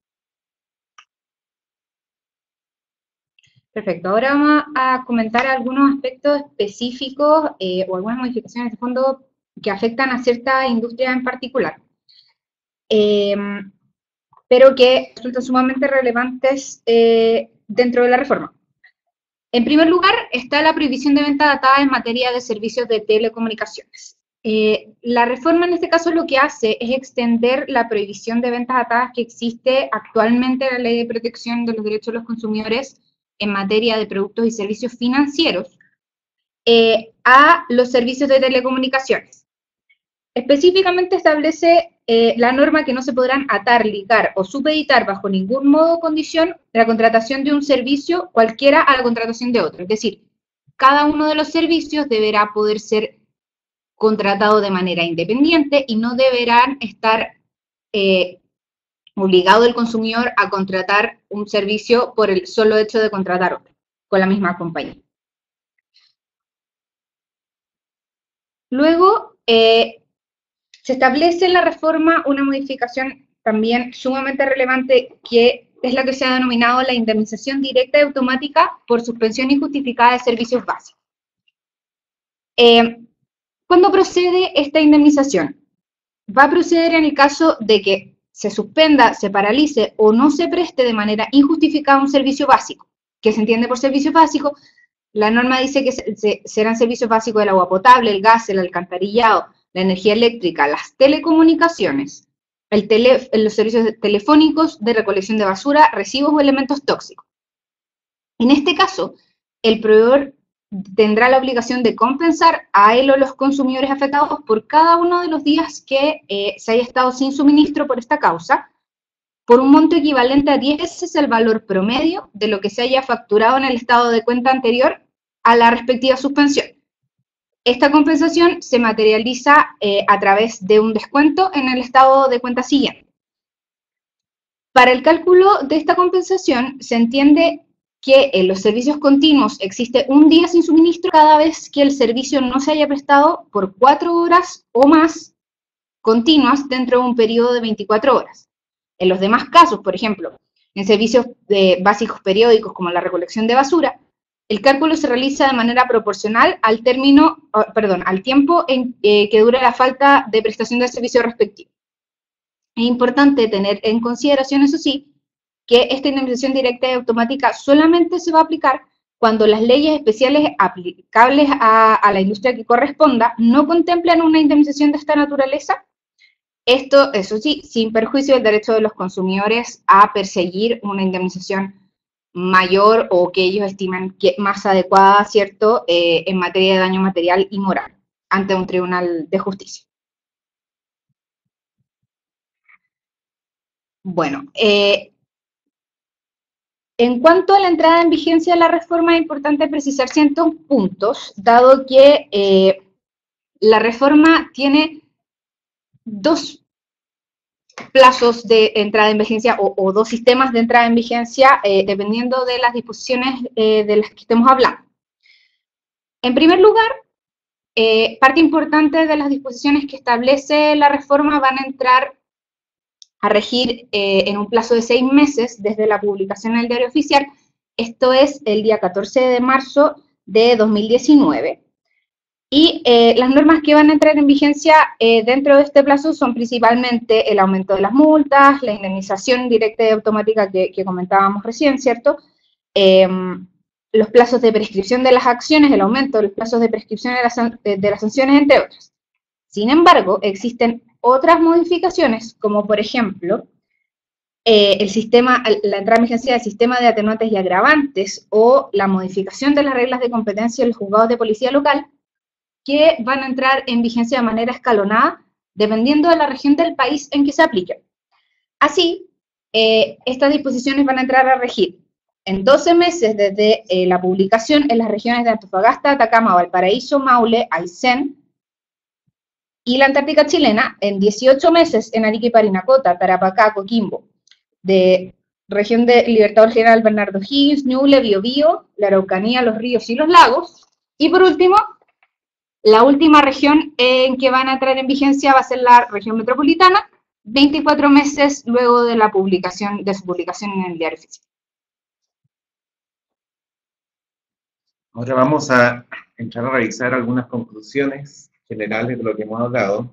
Perfecto, ahora vamos a comentar algunos aspectos específicos o algunas modificaciones de fondo que afectan a cierta industria en particular, pero que resultan sumamente relevantes dentro de la reforma. En primer lugar, está la prohibición de venta datada en materia de servicios de telecomunicaciones. La reforma en este caso lo que hace es extender la prohibición de ventas datadas que existe actualmente en la Ley de Protección de los Derechos de los Consumidores en materia de productos y servicios financieros a los servicios de telecomunicaciones. Específicamente establece la norma que no se podrán atar, ligar o supeditar bajo ningún modo o condición la contratación de un servicio cualquiera a la contratación de otro. Es decir, cada uno de los servicios deberá poder ser contratado de manera independiente y no deberán estar obligado el consumidor a contratar un servicio por el solo hecho de contratar otro con la misma compañía. Luego, se establece en la reforma una modificación también sumamente relevante, que es la que se ha denominado la indemnización directa y automática por suspensión injustificada de servicios básicos. ¿Cuándo procede esta indemnización? Va a proceder en el caso de que se suspenda, se paralice o no se preste de manera injustificada un servicio básico. ¿Qué se entiende por servicio básico? La norma dice que serán servicios básicos del agua potable, el gas, el alcantarillado, la energía eléctrica, las telecomunicaciones, los servicios telefónicos de recolección de basura, residuos o elementos tóxicos. En este caso, el proveedor tendrá la obligación de compensar a él o los consumidores afectados por cada uno de los días que se haya estado sin suministro por esta causa, por un monto equivalente a 10 veces el valor promedio de lo que se haya facturado en el estado de cuenta anterior a la respectiva suspensión. Esta compensación se materializa a través de un descuento en el estado de cuenta siguiente. Para el cálculo de esta compensación se entiende que en los servicios continuos existe un día sin suministro cada vez que el servicio no se haya prestado por 4 horas o más continuas dentro de un periodo de 24 horas. En los demás casos, por ejemplo, en servicios básicos periódicos como la recolección de basura, el cálculo se realiza de manera proporcional al tiempo que dura la falta de prestación del servicio respectivo. Es importante tener en consideración, eso sí, que esta indemnización directa y automática solamente se va a aplicar cuando las leyes especiales aplicables a la industria que corresponda no contemplan una indemnización de esta naturaleza. Esto, eso sí, sin perjuicio del derecho de los consumidores a perseguir una indemnización mayor o que ellos estiman que más adecuada, ¿cierto?, en materia de daño material y moral ante un tribunal de justicia. Bueno, en cuanto a la entrada en vigencia de la reforma, es importante precisar ciertos puntos, dado que la reforma tiene dos plazos de entrada en vigencia o dos sistemas de entrada en vigencia dependiendo de las disposiciones de las que estemos hablando. En primer lugar, parte importante de las disposiciones que establece la reforma van a entrar a regir en un plazo de 6 meses desde la publicación en el Diario Oficial. Esto es el día 14 de marzo de 2019. Y las normas que van a entrar en vigencia dentro de este plazo son principalmente el aumento de las multas, la indemnización directa y automática que comentábamos recién, ¿cierto? Los plazos de prescripción de las acciones, el aumento de los plazos de prescripción de las sanciones, entre otras. Sin embargo, existen otras modificaciones, como por ejemplo, la entrada en vigencia del sistema de atenuantes y agravantes o la modificación de las reglas de competencia en los juzgados de policía local, que van a entrar en vigencia de manera escalonada, dependiendo de la región del país en que se apliquen. Así, estas disposiciones van a entrar a regir en 12 meses desde la publicación en las regiones de Antofagasta, Atacama, Valparaíso, Maule, Aysén y la Antártica chilena, en 18 meses en Arica y Parinacota, Tarapacá, Coquimbo, de región de Libertador General Bernardo Higgins, Ñuble, Biobío, la Araucanía, los ríos y los lagos, y por último, la última región en que van a entrar en vigencia va a ser la región metropolitana, 24 meses luego de su publicación en el Diario Oficial. Ahora vamos a entrar a revisar algunas conclusiones generales de lo que hemos hablado,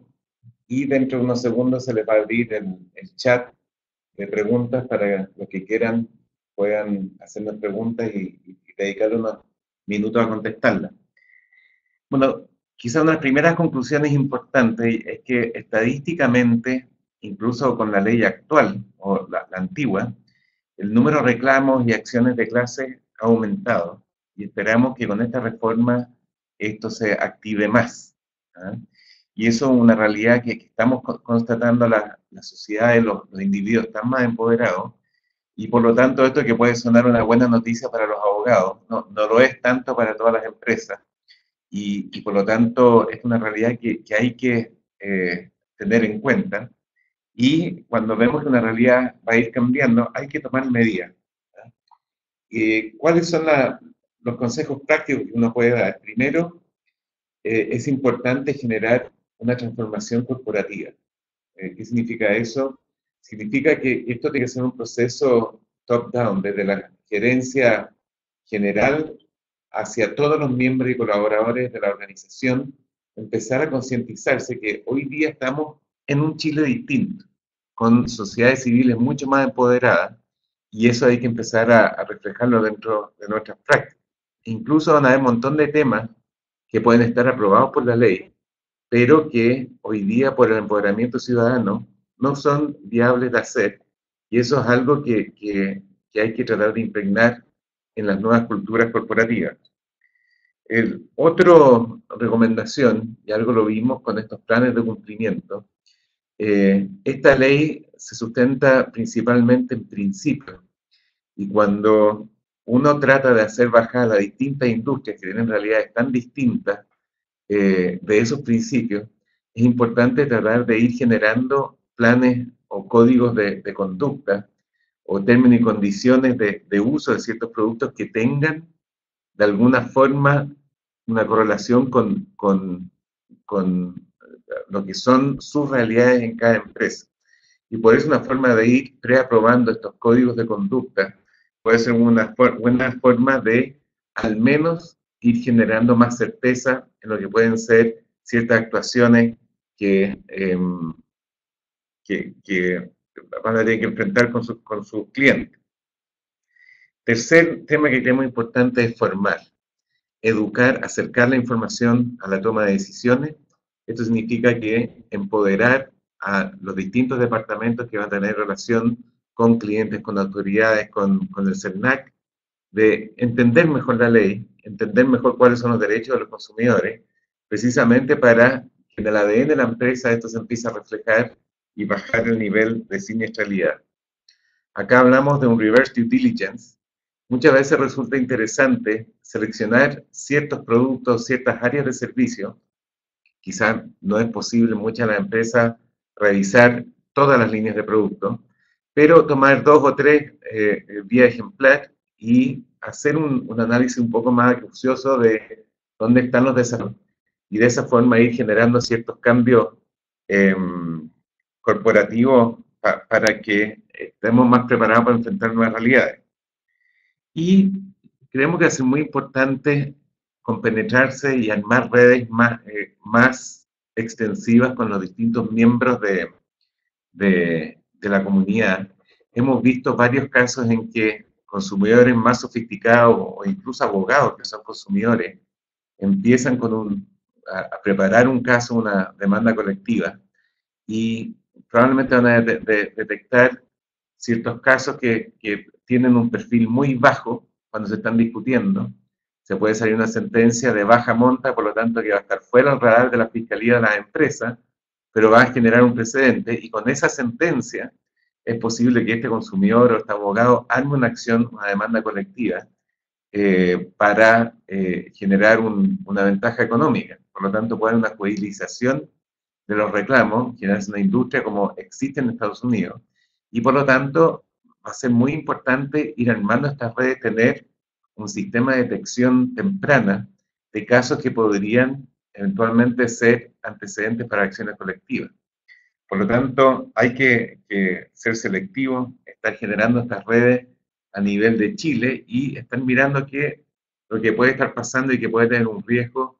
y dentro de unos segundos se les va a abrir el chat de preguntas para los que quieran puedan hacernos preguntas y dedicarle unos minutos a contestarlas. Bueno, quizá una de las primeras conclusiones importantes es que estadísticamente, incluso con la ley actual, o la antigua, el número de reclamos y acciones de clase ha aumentado, y esperamos que con esta reforma esto se active más. ¿Ah? Y eso es una realidad que estamos constatando, la sociedad, los individuos están más empoderados, y por lo tanto esto que puede sonar una buena noticia para los abogados, no lo es tanto para todas las empresas. Y por lo tanto es una realidad que hay que tener en cuenta, y cuando vemos que una realidad va a ir cambiando, hay que tomar medidas. ¿Cuáles son los consejos prácticos que uno puede dar? Primero, es importante generar una transformación corporativa. ¿Qué significa eso? Significa que esto tiene que ser un proceso top-down, desde la gerencia general hacia todos los miembros y colaboradores de la organización, empezar a concientizarse que hoy día estamos en un Chile distinto, con sociedades civiles mucho más empoderadas, y eso hay que empezar a reflejarlo dentro de nuestras prácticas. Incluso van a haber un montón de temas que pueden estar aprobados por la ley, pero que hoy día por el empoderamiento ciudadano no son viables de hacer, y eso es algo que hay que tratar de impregnar en las nuevas culturas corporativas. Otra recomendación, y algo lo vimos con estos planes de cumplimiento, esta ley se sustenta principalmente en principios, y cuando uno trata de hacer bajar las distintas industrias que tienen realidades tan distintas de esos principios, es importante tratar de ir generando planes o códigos de conducta o términos y condiciones de uso de ciertos productos que tengan de alguna forma una correlación con lo que son sus realidades en cada empresa. Y por eso una forma de ir preaprobando estos códigos de conducta puede ser una buena forma de al menos ir generando más certeza en lo que pueden ser ciertas actuaciones que van a tener que enfrentar con sus clientes. Tercer tema que creemos importante es formar, educar, acercar la información a la toma de decisiones. Esto significa que empoderar a los distintos departamentos que van a tener relación con clientes, con autoridades, con el CERNAC, de entender mejor la ley, entender mejor cuáles son los derechos de los consumidores, precisamente para que en el ADN de la empresa esto se empiece a reflejar y bajar el nivel de siniestralidad. Acá hablamos de un reverse due diligence. Muchas veces resulta interesante seleccionar ciertos productos, ciertas áreas de servicio. Quizás no es posible en muchas de las empresas revisar todas las líneas de producto, pero tomar 2 o 3 vía ejemplar y hacer un análisis un poco más acucioso de dónde están los desarrollos, y de esa forma ir generando ciertos cambios corporativos para que estemos más preparados para enfrentar nuevas realidades. Y creemos que es muy importante compenetrarse y armar redes más extensivas con los distintos miembros de la comunidad. Hemos visto varios casos en que consumidores más sofisticados o incluso abogados que son consumidores empiezan a preparar un caso, una demanda colectiva, y probablemente van a detectar ciertos casos que tienen un perfil muy bajo cuando se están discutiendo. Se puede salir una sentencia de baja monta, por lo tanto que va a estar fuera del radar de la fiscalía de las empresas, pero va a generar un precedente, y con esa sentencia es posible que este consumidor o este abogado arme una acción, una demanda colectiva, para generar una ventaja económica. Por lo tanto, puede haber una judicialización de los reclamos, generarse una industria como existe en Estados Unidos, y por lo tanto va a ser muy importante ir armando estas redes, tener un sistema de detección temprana de casos que podrían eventualmente ser antecedentes para acciones colectivas. Por lo tanto, hay que ser selectivos, estar generando estas redes a nivel de Chile y estar mirando lo que puede estar pasando y que puede tener un riesgo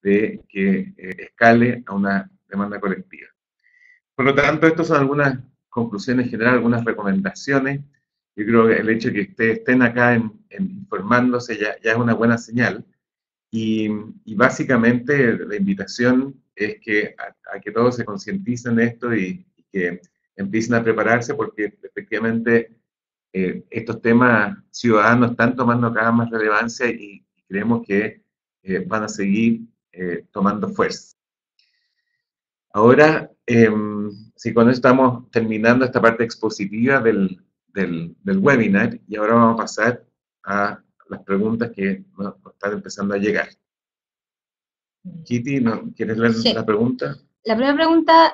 de que escale a una demanda colectiva. Por lo tanto, estas son algunas conclusiones generales, algunas recomendaciones. Yo creo que el hecho de que ustedes estén acá informándose ya es una buena señal. Y básicamente la invitación es que a que todos se concienticen de esto y que empiecen a prepararse, porque efectivamente estos temas ciudadanos están tomando cada vez más relevancia y creemos que van a seguir tomando fuerza. Ahora, sí, con eso estamos terminando esta parte expositiva del webinar, y ahora vamos a pasar a las preguntas que nos están empezando a llegar. Kitty, ¿quieres leer la pregunta? La primera pregunta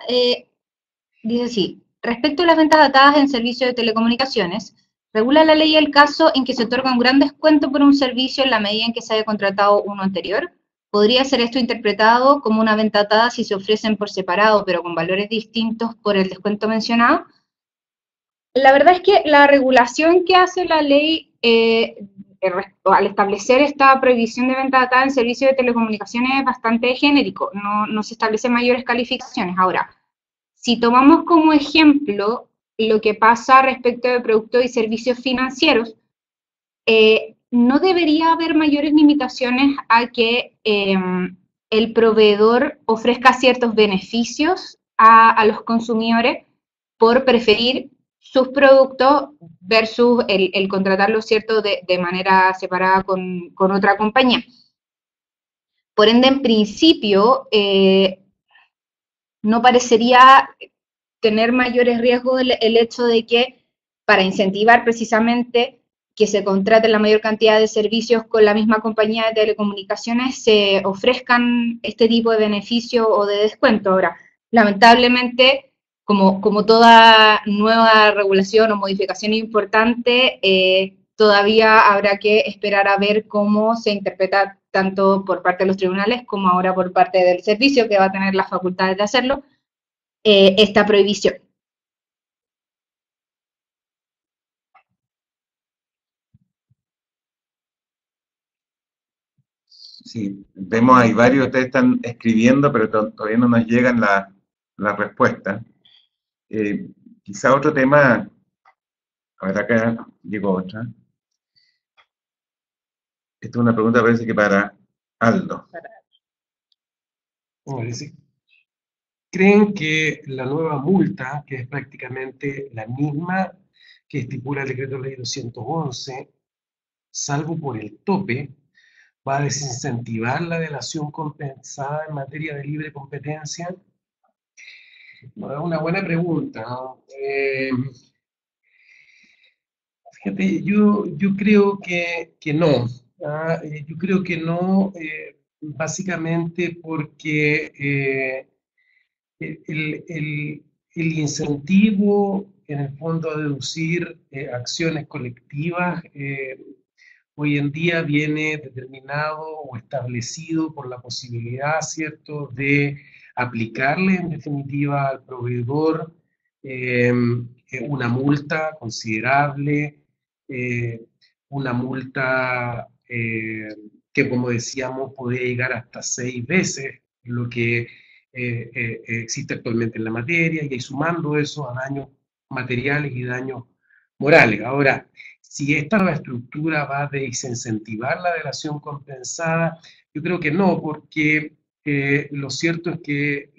dice así: respecto a las ventas atadas en servicios de telecomunicaciones, ¿regula la ley el caso en que se otorga un gran descuento por un servicio en la medida en que se haya contratado uno anterior? ¿Podría ser esto interpretado como una venta atada si se ofrecen por separado, pero con valores distintos por el descuento mencionado? La verdad es que la regulación que hace la ley al establecer esta prohibición de venta atada en servicios de telecomunicaciones es bastante genérico, no se establecen mayores calificaciones. Ahora, si tomamos como ejemplo lo que pasa respecto de productos y servicios financieros, no debería haber mayores limitaciones a que el proveedor ofrezca ciertos beneficios a los consumidores por preferir sus productos versus el contratarlo, ¿cierto?, de manera separada con otra compañía. Por ende, en principio, no parecería tener mayores riesgos el hecho de que, para incentivar precisamente que se contrate la mayor cantidad de servicios con la misma compañía de telecomunicaciones, se ofrezcan este tipo de beneficio o de descuento. Ahora, lamentablemente, como toda nueva regulación o modificación importante, todavía habrá que esperar a ver cómo se interpreta tanto por parte de los tribunales como ahora por parte del servicio, que va a tener las facultades de hacerlo, esta prohibición. Sí, vemos, hay varios, ustedes están escribiendo, pero todavía no nos llegan las respuestas. Quizá otro tema, a ver, acá llegó otra. Esta es una pregunta, parece que para Aldo. ¿Creen que la nueva multa, que es prácticamente la misma que estipula el decreto ley 211, salvo por el tope, va a desincentivar la delación compensada en materia de libre competencia? Bueno, es una buena pregunta, ¿no? Fíjate, yo creo que no. Yo creo que no, básicamente porque el incentivo, en el fondo, a deducir acciones colectivas, hoy en día viene determinado o establecido por la posibilidad, ¿cierto?, de aplicarle en definitiva al proveedor una multa considerable, una multa que, como decíamos, puede llegar hasta 6 veces lo que existe actualmente en la materia, y ahí sumando eso a daños materiales y daños morales. Ahora, si esta nueva estructura va a desincentivar la delación compensada, yo creo que no, porque lo cierto es que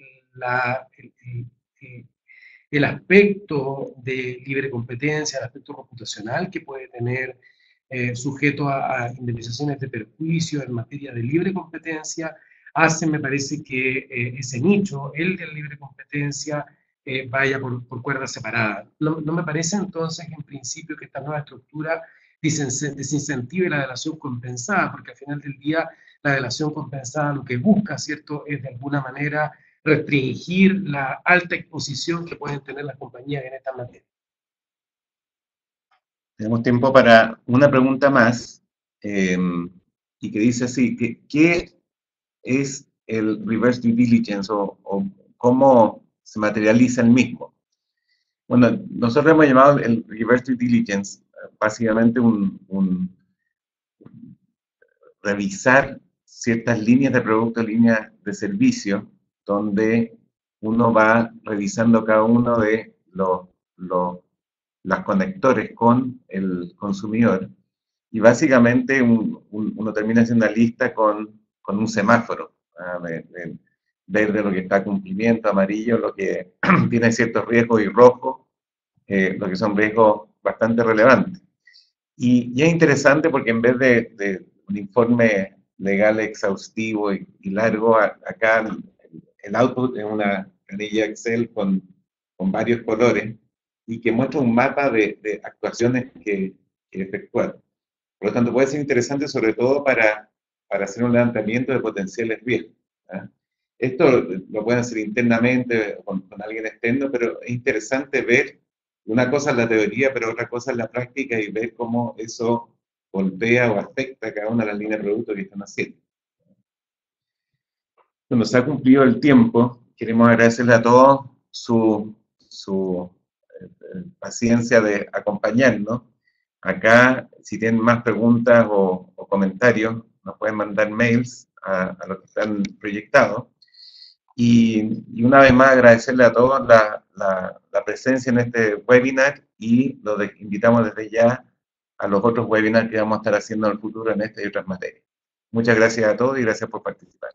el aspecto de libre competencia, el aspecto computacional que puede tener sujeto a indemnizaciones de perjuicio en materia de libre competencia, hace, me parece, que ese nicho, el de la libre competencia, vaya por cuerdas separadas. No me parece entonces, en principio, que esta nueva estructura desincentive la delación compensada, porque al final del día la delación compensada lo que busca, ¿cierto?, es de alguna manera restringir la alta exposición que pueden tener las compañías en esta materia. Tenemos tiempo para una pregunta más, y que dice así, ¿qué es el reverse due diligence o cómo se materializa el mismo? Bueno, nosotros hemos llamado el reverse due diligence básicamente revisar ciertas líneas de producto, líneas de servicio, donde uno va revisando cada uno de los conectores con el consumidor, y básicamente uno termina haciendo una lista con un semáforo, de verde lo que está a cumplimiento, amarillo lo que tiene ciertos riesgos, y rojo lo que son riesgos bastante relevantes. Y es interesante porque en vez de un informe legal exhaustivo y largo, acá el output es una planilla Excel con varios colores y que muestra un mapa de actuaciones que efectuar. Por lo tanto, puede ser interesante sobre todo para hacer un levantamiento de potenciales riesgos. ¿Ah? Esto lo pueden hacer internamente con alguien externo, pero es interesante ver, una cosa es la teoría, pero otra cosa es la práctica, y ver cómo eso golpea o afecta a cada una de las líneas de producto que están haciendo. Cuando se ha cumplido el tiempo, queremos agradecerle a todos su paciencia de acompañarnos. Acá, si tienen más preguntas o comentarios, nos pueden mandar mails a los que están proyectados. Y una vez más agradecerle a todos la presencia en este webinar, y los invitamos desde ya a los otros webinars que vamos a estar haciendo en el futuro en esta y otras materias. Muchas gracias a todos y gracias por participar.